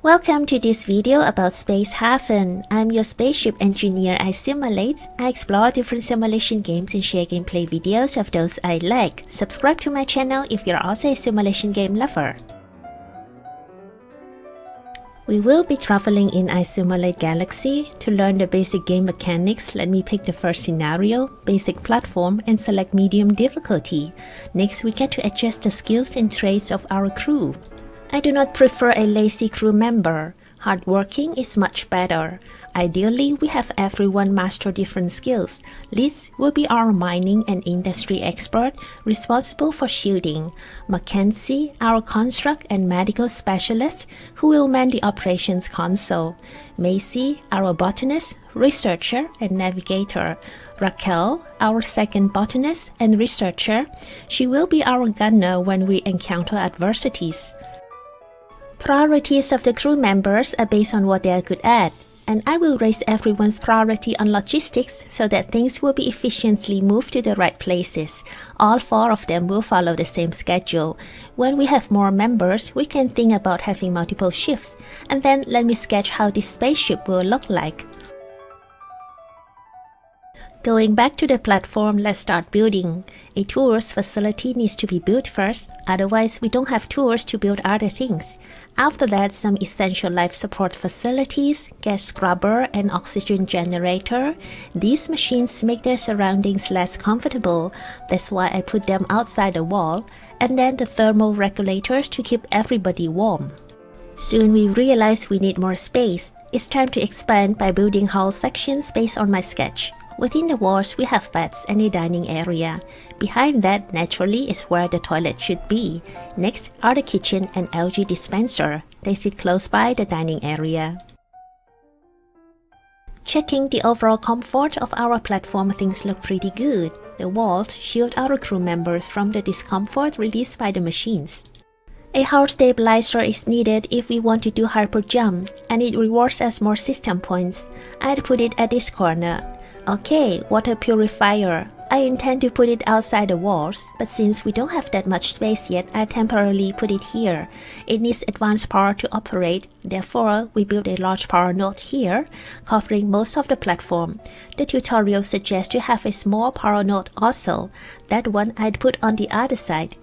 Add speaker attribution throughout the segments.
Speaker 1: Welcome to this video about Space Haven. I'm your spaceship engineer. I simulate. I explore different simulation games and share gameplay videos of those I like. Subscribe to my channel if you're also a simulation game lover. We will be traveling in iSimulate Galaxy. To learn the basic game mechanics, let me pick the first scenario, basic platform, and select medium difficulty. Next, we get to adjust the skills and traits of our crew. I do not prefer a lazy crew member. Hardworking is much better. Ideally, we have everyone master different skills. Liz will be our mining and industry expert responsible for shielding. Mackenzie, our construct and medical specialist who will man the operations console. Macy, our botanist, researcher, and navigator. Raquel, our second botanist and researcher. She will be our gunner when we encounter adversities. Priorities of the crew members are based on what they are good at, and I will raise everyone's priority on logistics so that things will be efficiently moved to the right places. All 4 of them will follow the same schedule. When we have more members, we can think about having multiple shifts, and then let me sketch how this spaceship will look like. Going back to the platform, let's start building. A tours facility needs to be built first, otherwise we don't have tours to build other things. After that, some essential life support facilities, gas scrubber, and oxygen generator. These machines make their surroundings less comfortable, that's why I put them outside the wall, and then the thermal regulators to keep everybody warm. Soon we realize we need more space. It's time to expand by building hull sections based on my sketch. Within the walls, we have beds and a dining area. Behind that, naturally, is where the toilet should be. Next are the kitchen and LG dispenser. They sit close by the dining area. Checking the overall comfort of our platform, things look pretty good. The walls shield our crew members from the discomfort released by the machines. A hull stabilizer is needed if we want to do hyperjump, and it rewards us more system points. I'd put it at this corner. Okay, water purifier. I intend to put it outside the walls, but since we don't have that much space yet, I temporarily put it here. It needs advanced power to operate, therefore we built a large power node here, covering most of the platform. The tutorial suggests to have a small power node also. That one I'd put on the other side.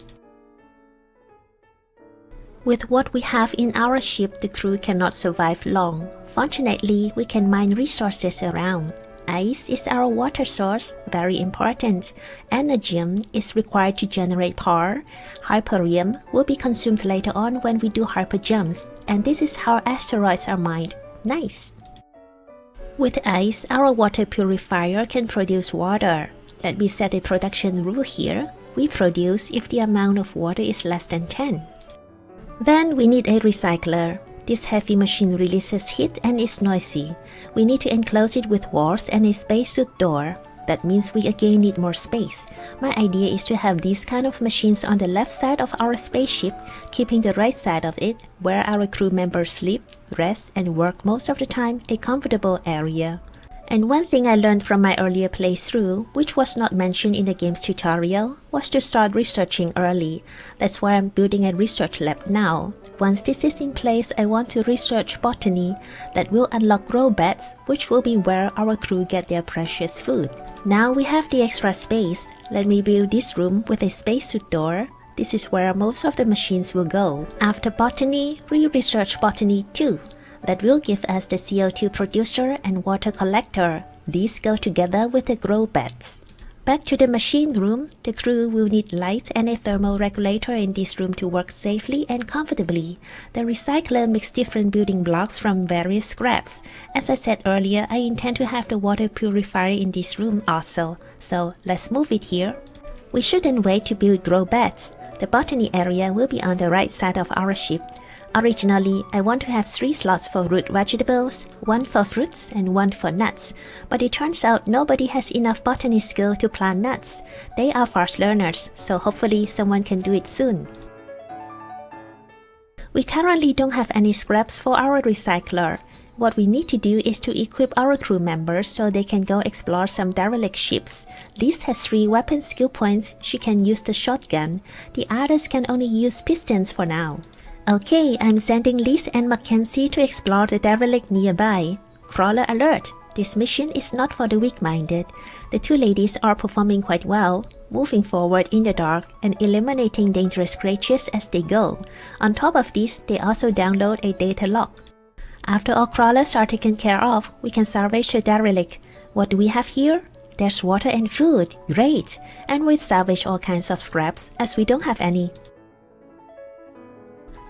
Speaker 1: With what we have in our ship, the crew cannot survive long. Fortunately, we can mine resources around. Ice is our water source, very important. Energium is required to generate power. Hyperium will be consumed later on when we do hyperjumps, and this is how asteroids are mined. Nice! With ice, our water purifier can produce water. Let me set a production rule here. We produce if the amount of water is less than 10. Then we need a recycler. This heavy machine releases heat and is noisy. We need to enclose it with walls and a spacesuit door. That means we again need more space. My idea is to have these kind of machines on the left side of our spaceship, keeping the right side of it, where our crew members sleep, rest, and work most of the time, a comfortable area. And one thing I learned from my earlier playthrough, which was not mentioned in the game's tutorial, was to start researching early. That's why I'm building a research lab now. Once this is in place, I want to research botany that will unlock grow beds, which will be where our crew get their precious food. Now we have the extra space. Let me build this room with a spacesuit door. This is where most of the machines will go. After botany, we research botany too. That will give us the CO2 producer and water collector. These go together with the grow beds. Back to the machine room, the crew will need lights and a thermal regulator in this room to work safely and comfortably. The recycler makes different building blocks from various scraps. As I said earlier, I intend to have the water purifier in this room also, so let's move it here. We shouldn't wait to build grow beds. The botany area will be on the right side of our ship. Originally, I want to have 3 slots for root vegetables, 1 for fruits, and 1 for nuts. But it turns out nobody has enough botany skill to plant nuts. They are fast learners, so hopefully someone can do it soon. We currently don't have any scraps for our recycler. What we need to do is to equip our crew members so they can go explore some derelict ships. Liz has 3 weapon skill points. She can use the shotgun. The others can only use pistons for now. Okay, I'm sending Liz and Mackenzie to explore the derelict nearby. Crawler alert! This mission is not for the weak-minded. The two ladies are performing quite well, moving forward in the dark and eliminating dangerous creatures as they go. On top of this, they also download a data log. After all crawlers are taken care of, we can salvage the derelict. What do we have here? There's water and food. Great! And we'll salvage all kinds of scraps as we don't have any.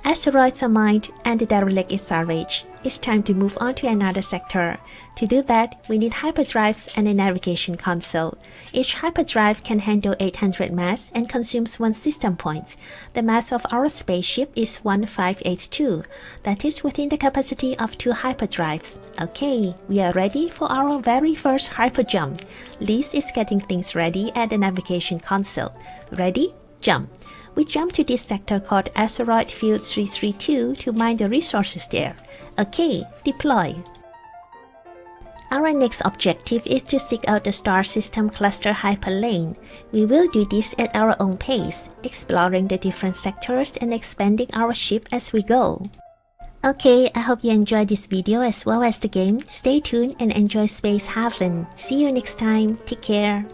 Speaker 1: Asteroids are mined and the derelict is salvaged. It's time to move on to another sector. To do that, we need hyperdrives and a navigation console. Each hyperdrive can handle 800 mass and consumes 1 system point. The mass of our spaceship is 1582. That is within the capacity of 2 hyperdrives. Okay, we are ready for our very first hyperjump. Liz is getting things ready at the navigation console. Ready? Jump! We jump to this sector called Asteroid Field 332 to mine the resources there. Okay, deploy. Our next objective is to seek out the star system cluster hyperlane. We will do this at our own pace, exploring the different sectors and expanding our ship as we go. Okay, I hope you enjoyed this video as well as the game. Stay tuned and enjoy Space Haven. See you next time. Take care.